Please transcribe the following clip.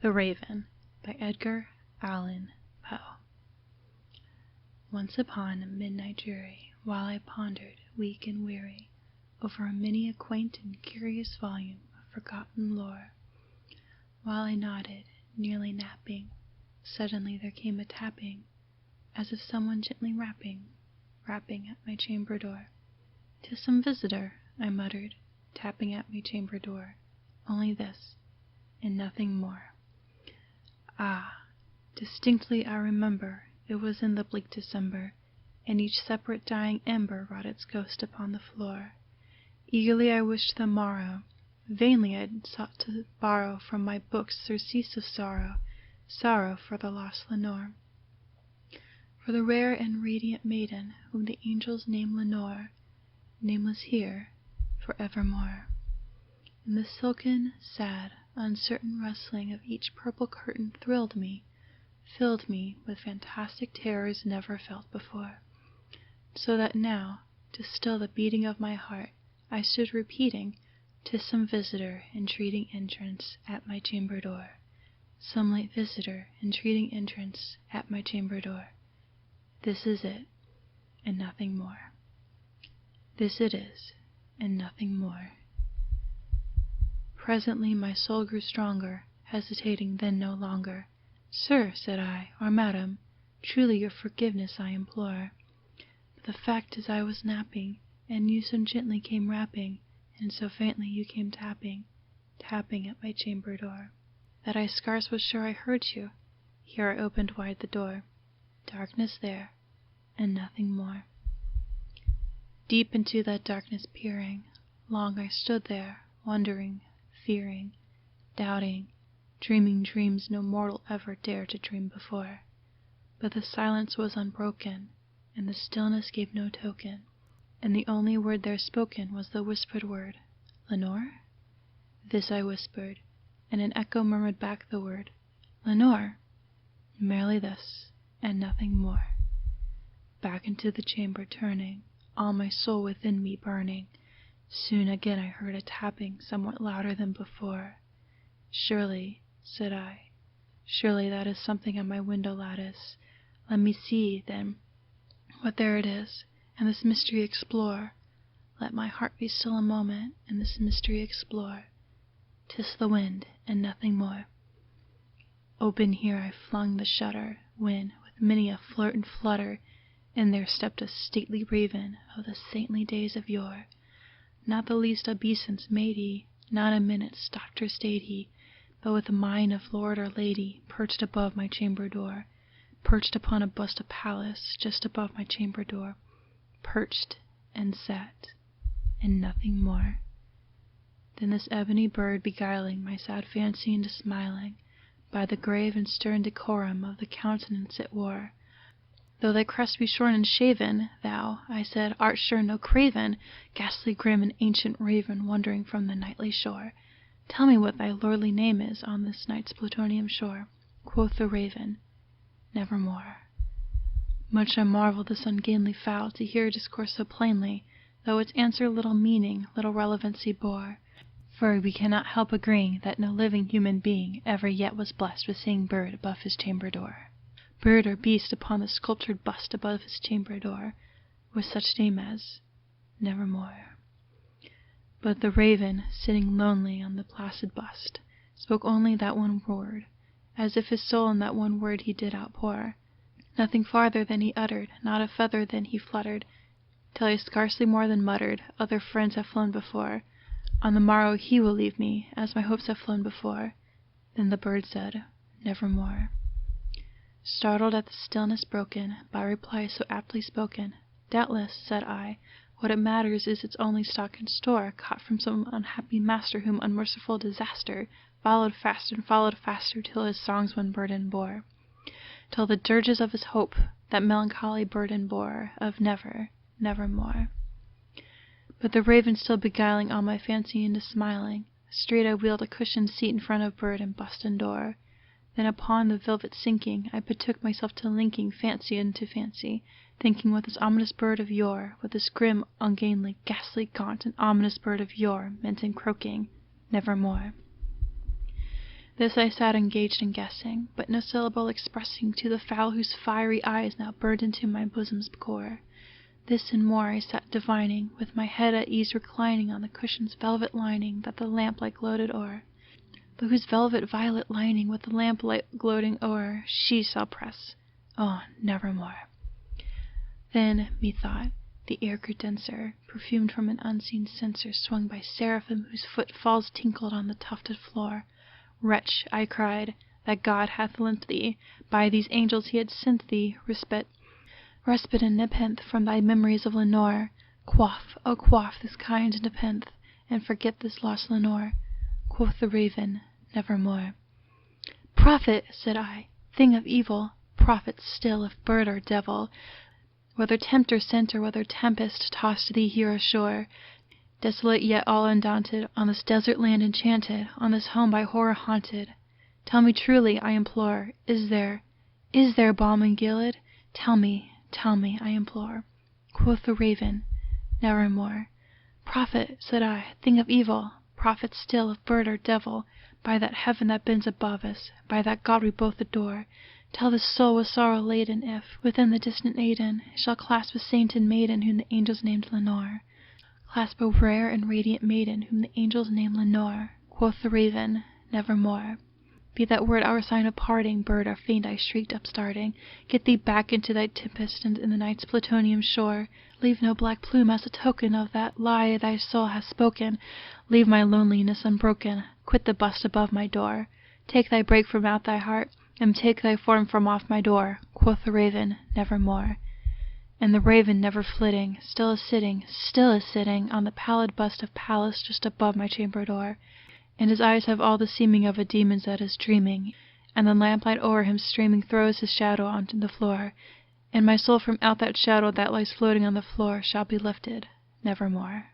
The Raven by Edgar Allan Poe. Once upon a midnight dreary, while I pondered, weak and weary, over many a quaint and curious volume of forgotten lore, while I nodded, nearly napping, suddenly there came a tapping, as if someone gently rapping at my chamber door. "'Tis some visitor," I muttered, tapping at my chamber door. Only this, and nothing more. Ah, distinctly I remember, it was in the bleak December, and each separate dying ember wrought its ghost upon the floor. Eagerly I wished the morrow, vainly I sought to borrow from my books surcease of sorrow, sorrow for the lost Lenore, for the rare and radiant maiden whom the angels name Lenore, nameless here for evermore. And the silken, sad, uncertain rustling of each purple curtain thrilled me, filled me with fantastic terrors never felt before, so that now, to still the beating of my heart, I stood repeating, "'Tis some visitor entreating entrance at my chamber door, some late visitor entreating entrance at my chamber door. This is it, and nothing more. This it is, and nothing more." Presently my soul grew stronger, hesitating then no longer. "Sir," said I, "or madam, truly your forgiveness I implore. But the fact is I was napping, and you so gently came rapping, and so faintly you came tapping, tapping at my chamber door, that I scarce was sure I heard you." Here I opened wide the door. Darkness there, and nothing more. Deep into that darkness peering, long I stood there, wondering, fearing, doubting, dreaming dreams no mortal ever dared to dream before. But the silence was unbroken, and the stillness gave no token, and the only word there spoken was the whispered word, "Lenore?" This I whispered, and an echo murmured back the word, "Lenore!" Merely this, and nothing more. Back into the chamber turning, all my soul within me burning, soon again I heard a tapping somewhat louder than before. "Surely," said I, "surely that is something at my window lattice. Let me see, then, what there it is, and this mystery explore. Let my heart be still a moment, and this mystery explore. 'Tis the wind, and nothing more." Open here I flung the shutter, when, with many a flirt and flutter, in there stepped a stately raven of the saintly days of yore. Not the least obeisance made he, not a minute stopped or stayed he, but with mien of lord or lady, perched above my chamber door, perched upon a bust of Pallas just above my chamber door, perched and sat, and nothing more. Then this ebony bird beguiling my sad fancy into smiling, by the grave and stern decorum of the countenance it wore. "Though thy crest be shorn and shaven, thou," I said, "art sure no craven, ghastly grim and ancient raven wandering from the nightly shore. Tell me what thy lordly name is on this night's Plutonian shore." Quoth the raven, "Nevermore." Much I marveled this ungainly fowl to hear discourse so plainly, though its answer little meaning, little relevancy bore. For we cannot help agreeing that no living human being ever yet was blessed with seeing bird above his chamber door. Bird or beast upon the sculptured bust above his chamber door, with such name as Nevermore. But the raven, sitting lonely on the placid bust, spoke only that one word, as if his soul in that one word he did outpour. Nothing farther than he uttered, not a feather than he fluttered, till he scarcely more than muttered, "Other friends have flown before. On the morrow he will leave me, as my hopes have flown before." Then the bird said, "Nevermore." Startled at the stillness broken by reply so aptly spoken, "Doubtless," said I, "what it matters is its only stock and store, caught from some unhappy master whom unmerciful disaster followed fast and followed faster till his songs one burden bore, till the dirges of his hope that melancholy burden bore of never, nevermore." But the raven still beguiling all my fancy into smiling, straight I wheeled a cushioned seat in front of bird and bust and door. Then upon the velvet sinking, I betook myself to linking fancy into fancy, thinking what this ominous bird of yore, what this grim, ungainly, ghastly, gaunt, and ominous bird of yore meant in croaking, "Nevermore." This I sat engaged in guessing, but no syllable expressing to the fowl whose fiery eyes now burned into my bosom's core. This and more I sat divining, with my head at ease reclining on the cushion's velvet lining that the lamplight gloated o'er. But whose velvet violet lining with the lamplight gloating o'er she shall press, oh, nevermore. Then, methought, the air grew denser, perfumed from an unseen censer swung by seraphim whose footfalls tinkled on the tufted floor. Wretch, I cried, that God hath lent thee, by these angels he had sent thee, respite and nepenthe from thy memories of Lenore. Quaff, oh quaff this kind nepenthe, and forget this lost Lenore. Quoth the raven, nevermore. Prophet, said I, thing of evil, prophet still if bird or devil, whether tempter sent or whether tempest tossed thee here ashore, desolate yet all undaunted, on this desert land enchanted, on this home by horror haunted. Tell me truly, I implore, is there balm in Gilead? Tell me, I implore. Quoth the raven, nevermore. Prophet, said I, thing of evil, prophet still of bird or devil, by that heaven that bends above us, by that God we both adore, tell this soul with sorrow laden if, within the distant Aidenn, shall clasp a saint and maiden whom the angels named Lenore. Clasp a rare and radiant maiden whom the angels named Lenore. Quoth the raven, nevermore. Be that word our sign of parting, bird or fiend, I shrieked upstarting. Get thee back into thy tempest and in the night's plutonium shore. Leave no black plume as a token of that lie thy soul hath spoken. Leave my loneliness unbroken. Quit the bust above my door. Take thy break from out thy heart, and take thy form from off my door. Quoth the raven, nevermore. And the raven never flitting, still is sitting on the pallid bust of Pallas just above my chamber door. And his eyes have all the seeming of a demon's that is dreaming, and the lamplight o'er him streaming throws his shadow onto the floor, and my soul from out that shadow that lies floating on the floor shall be lifted, nevermore.